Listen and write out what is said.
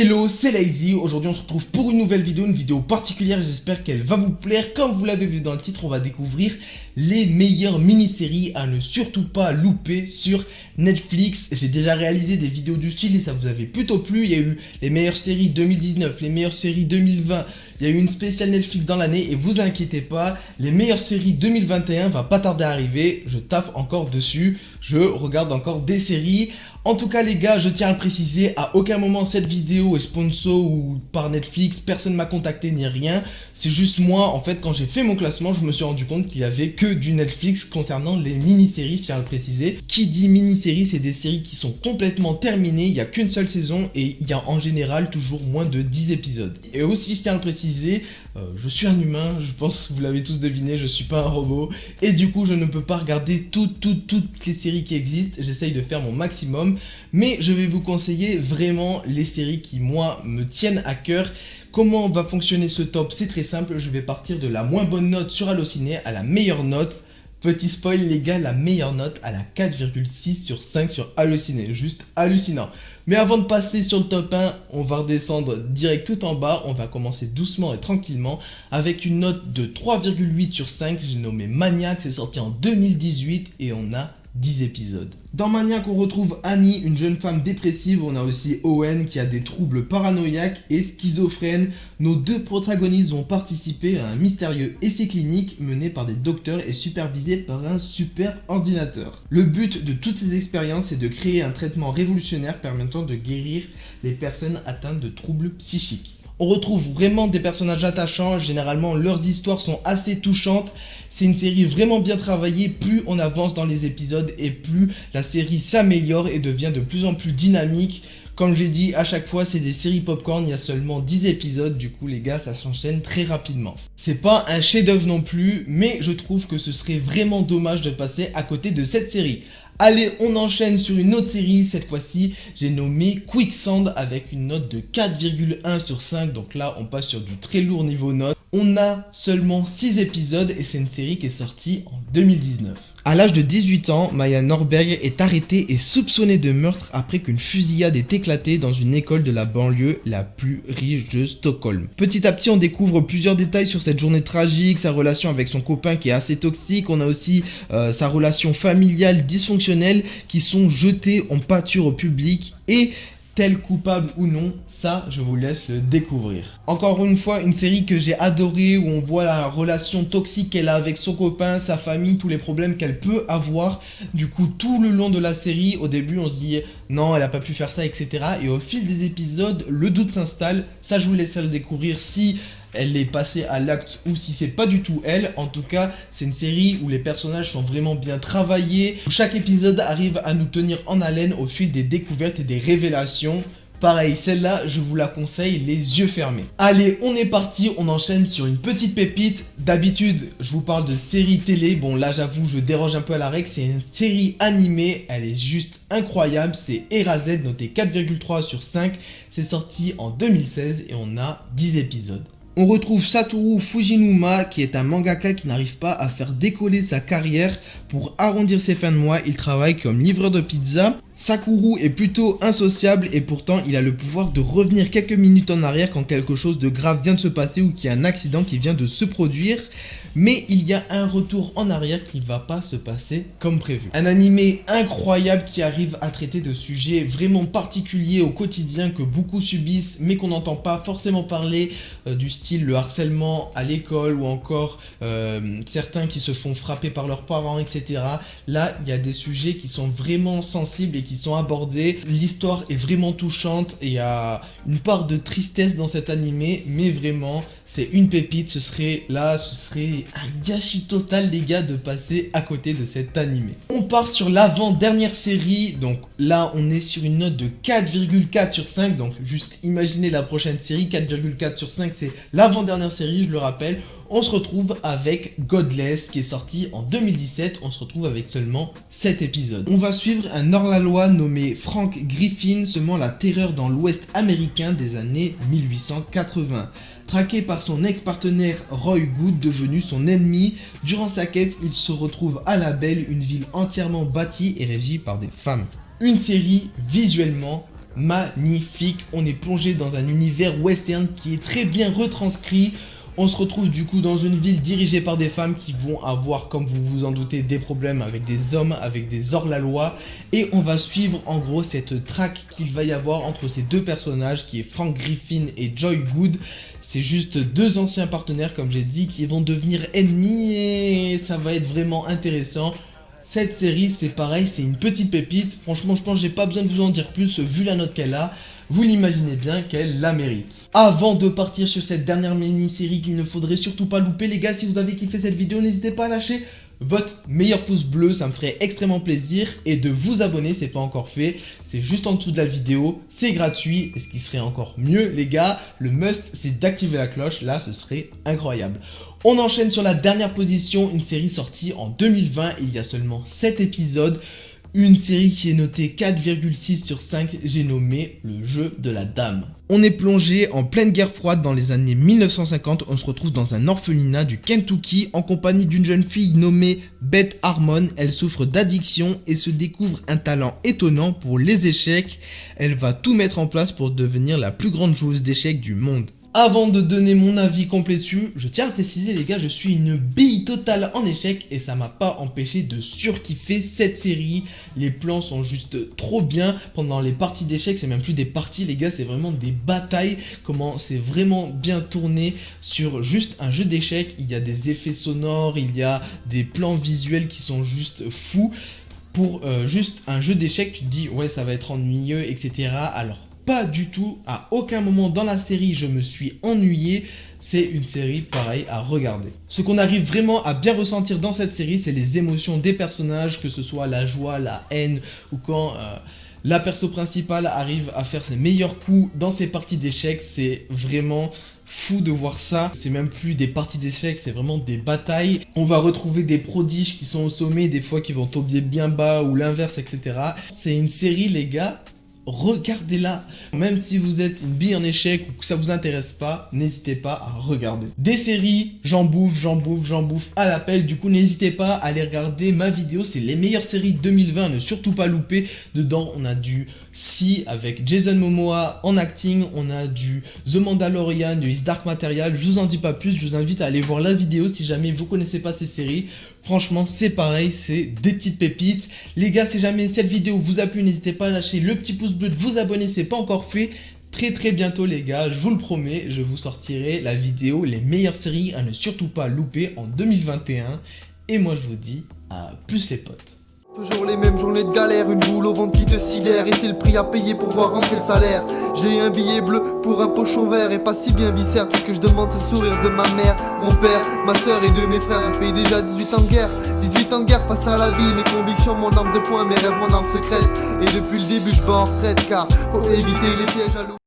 Hello, c'est Lazy. Aujourd'hui on se retrouve pour une nouvelle vidéo, une vidéo particulière, j'espère qu'elle va vous plaire. Comme vous l'avez vu dans le titre, on va découvrir les meilleures mini-séries à ne surtout pas louper sur Netflix. J'ai déjà réalisé des vidéos du style et ça vous avait plutôt plu. Il y a eu les meilleures séries 2019, les meilleures séries 2020, il y a eu une spéciale Netflix dans l'année et vous inquiétez pas, les meilleures séries 2021 va pas tarder à arriver. Je taffe encore dessus, je regarde encore des séries. En tout cas les gars, je tiens à le préciser, à aucun moment cette vidéo est sponsor ou par Netflix, personne m'a contacté ni rien. C'est juste moi, en fait, quand j'ai fait mon classement, je me suis rendu compte qu'il y avait que du Netflix concernant les mini-séries, je tiens à le préciser. Qui dit mini-séries, c'est des séries qui sont complètement terminées, il n'y a qu'une seule saison et il y a en général toujours moins de 10 épisodes. Et aussi, je tiens à le préciser, je suis un humain, je pense que vous l'avez tous deviné, je suis pas un robot. Et du coup, je ne peux pas regarder toutes les séries qui existent, j'essaye de faire mon maximum. Mais je vais vous conseiller vraiment les séries qui, moi, me tiennent à cœur. Comment va fonctionner ce top? C'est très simple, je vais partir de la moins bonne note sur Allociné à la meilleure note. Petit spoil les gars, la meilleure note à la 4,6 sur 5 sur Allociné, juste hallucinant. Mais avant de passer sur le top 1, on va redescendre direct tout en bas, on va commencer doucement et tranquillement avec une note de 3,8 sur 5, j'ai nommé Maniac, c'est sorti en 2018 et on a 10 épisodes. Dans Maniac, on retrouve Annie, une jeune femme dépressive. On a aussi Owen qui a des troubles paranoïaques et schizophrènes. Nos deux protagonistes vont participer à un mystérieux essai clinique mené par des docteurs et supervisé par un super ordinateur. Le but de toutes ces expériences est de créer un traitement révolutionnaire permettant de guérir les personnes atteintes de troubles psychiques. On retrouve vraiment des personnages attachants, généralement leurs histoires sont assez touchantes. C'est une série vraiment bien travaillée, plus on avance dans les épisodes et plus la série s'améliore et devient de plus en plus dynamique. Comme j'ai dit, à chaque fois c'est des séries popcorn, il y a seulement 10 épisodes, du coup les gars ça s'enchaîne très rapidement. C'est pas un chef-d'œuvre non plus, mais je trouve que ce serait vraiment dommage de passer à côté de cette série. Allez, on enchaîne sur une autre série, cette fois-ci, j'ai nommé Quicksand avec une note de 4,1 sur 5, donc là on passe sur du très lourd niveau note. On a seulement 6 épisodes et c'est une série qui est sortie en 2019. À l'âge de 18 ans, Maya Norberg est arrêtée et soupçonnée de meurtre après qu'une fusillade ait éclaté dans une école de la banlieue la plus riche de Stockholm. Petit à petit, on découvre plusieurs détails sur cette journée tragique, sa relation avec son copain qui est assez toxique, on a aussi sa relation familiale dysfonctionnelle qui sont jetées en pâture au public et tel coupable ou non, ça je vous laisse le découvrir. Encore une fois, une série que j'ai adorée où on voit la relation toxique qu'elle a avec son copain, sa famille, tous les problèmes qu'elle peut avoir. Du coup, tout le long de la série, au début on se dit non, elle a pas pu faire ça, etc. Et au fil des épisodes, le doute s'installe. Ça je vous laisserai le découvrir si elle est passée à l'acte ou si c'est pas du tout elle. En tout cas, c'est une série où les personnages sont vraiment bien travaillés. Chaque épisode arrive à nous tenir en haleine au fil des découvertes et des révélations. Pareil, celle-là, je vous la conseille les yeux fermés. Allez, on est parti, on enchaîne sur une petite pépite. D'habitude, je vous parle de série télé. Bon, là, j'avoue, je déroge un peu à la règle. C'est une série animée, elle est juste incroyable. C'est Erased, noté 4,3 sur 5. C'est sorti en 2016 et on a 10 épisodes. On retrouve Satoru Fujinuma qui est un mangaka qui n'arrive pas à faire décoller sa carrière. Pour arrondir ses fins de mois, il travaille comme livreur de pizza. Sakuru est plutôt insociable et pourtant il a le pouvoir de revenir quelques minutes en arrière quand quelque chose de grave vient de se passer ou qu'il y a un accident qui vient de se produire. Mais il y a un retour en arrière qui ne va pas se passer comme prévu. Un animé incroyable qui arrive à traiter de sujets vraiment particuliers au quotidien que beaucoup subissent mais qu'on n'entend pas forcément parler, du style le harcèlement à l'école ou encore certains qui se font frapper par leurs parents, etc. Là, il y a des sujets qui sont vraiment sensibles et qui sont abordés. L'histoire est vraiment touchante et il y a une part de tristesse dans cet animé, mais vraiment, c'est une pépite. Ce serait un gâchis total les gars de passer à côté de cet animé. On part sur l'avant-dernière série, donc là on est sur une note de 4,4 sur 5, donc juste imaginez la prochaine série, 4,4 sur 5 c'est l'avant-dernière série, je le rappelle. On se retrouve avec Godless qui est sorti en 2017, on se retrouve avec seulement 7 épisodes. On va suivre un hors-la-loi nommé Frank Griffin, semant la terreur dans l'ouest américain des années 1880. Traqué par son ex-partenaire Roy Good, devenu son ennemi, durant sa quête, il se retrouve à La Belle, une ville entièrement bâtie et régie par des femmes. Une série visuellement magnifique. On est plongé dans un univers western qui est très bien retranscrit. On se retrouve du coup dans une ville dirigée par des femmes qui vont avoir, comme vous vous en doutez, des problèmes avec des hommes, avec des hors-la-loi. Et on va suivre en gros cette traque qu'il va y avoir entre ces deux personnages qui est Frank Griffin et Joy Good. C'est juste deux anciens partenaires, comme j'ai dit, qui vont devenir ennemis et ça va être vraiment intéressant. Cette série, c'est pareil, c'est une petite pépite. Franchement, je pense que j'ai pas besoin de vous en dire plus vu la note qu'elle a. Vous l'imaginez bien qu'elle la mérite. Avant de partir sur cette dernière mini-série qu'il ne faudrait surtout pas louper, les gars, si vous avez kiffé cette vidéo, n'hésitez pas à lâcher votre meilleur pouce bleu, ça me ferait extrêmement plaisir. Et de vous abonner, c'est pas encore fait, c'est juste en dessous de la vidéo, c'est gratuit. Et ce qui serait encore mieux, les gars, le must, c'est d'activer la cloche, là, ce serait incroyable. On enchaîne sur la dernière position, une série sortie en 2020, il y a seulement 7 épisodes. Une série qui est notée 4,6 sur 5, j'ai nommé Le Jeu de la Dame. On est plongé en pleine guerre froide dans les années 1950, on se retrouve dans un orphelinat du Kentucky en compagnie d'une jeune fille nommée Beth Harmon. Elle souffre d'addiction et se découvre un talent étonnant pour les échecs. Elle va tout mettre en place pour devenir la plus grande joueuse d'échecs du monde. Avant de donner mon avis complet dessus, je tiens à préciser les gars, je suis une bille totale en échec et ça m'a pas empêché de surkiffer cette série. Les plans sont juste trop bien. Pendant les parties d'échecs, c'est même plus des parties les gars, c'est vraiment des batailles. Comment c'est vraiment bien tourné sur juste un jeu d'échecs. Il y a des effets sonores, il y a des plans visuels qui sont juste fous. Pour juste un jeu d'échecs, tu te dis ouais ça va être ennuyeux, etc. Alors pas du tout, à aucun moment dans la série je me suis ennuyé, c'est une série pareille à regarder. Ce qu'on arrive vraiment à bien ressentir dans cette série, c'est les émotions des personnages, que ce soit la joie, la haine, ou quand la perso principale arrive à faire ses meilleurs coups dans ses parties d'échecs, c'est vraiment fou de voir ça. C'est même plus des parties d'échecs, c'est vraiment des batailles. On va retrouver des prodiges qui sont au sommet, des fois qui vont tomber bien bas, ou l'inverse, etc. C'est une série les gars, regardez-la, même si vous êtes une bille en échec ou que ça vous intéresse pas, n'hésitez pas à regarder. Des séries, j'en bouffe à l'appel, du coup n'hésitez pas à aller regarder ma vidéo, c'est les meilleures séries 2020, ne surtout pas louper. Dedans on a du Si avec Jason Momoa en acting, on a du The Mandalorian, du His Dark Material, je vous en dis pas plus, je vous invite à aller voir la vidéo si jamais vous connaissez pas ces séries. Franchement c'est pareil, c'est des petites pépites. Les gars, si jamais cette vidéo vous a plu, n'hésitez pas à lâcher le petit pouce bleu, de vous abonner, c'est pas encore fait. Très bientôt les gars, je vous le promets, je vous sortirai la vidéo les meilleures séries à ne surtout pas louper en 2021. Et moi je vous dis à plus les potes. Toujours les mêmes journées de galère, une boule au ventre qui te sidère. Et c'est le prix à payer pour voir rentrer le salaire. J'ai un billet bleu pour un pochon vert et pas si bien viscère. Tout ce que je demande c'est le sourire de ma mère, mon père, ma soeur et de mes frères. Ça fait déjà 18 ans de guerre, 18 ans de guerre face à la vie. Mes convictions, mon arme de poing, mes rêves, mon arme secrète. Et depuis le début je bats en retraite car faut éviter les pièges à l'eau.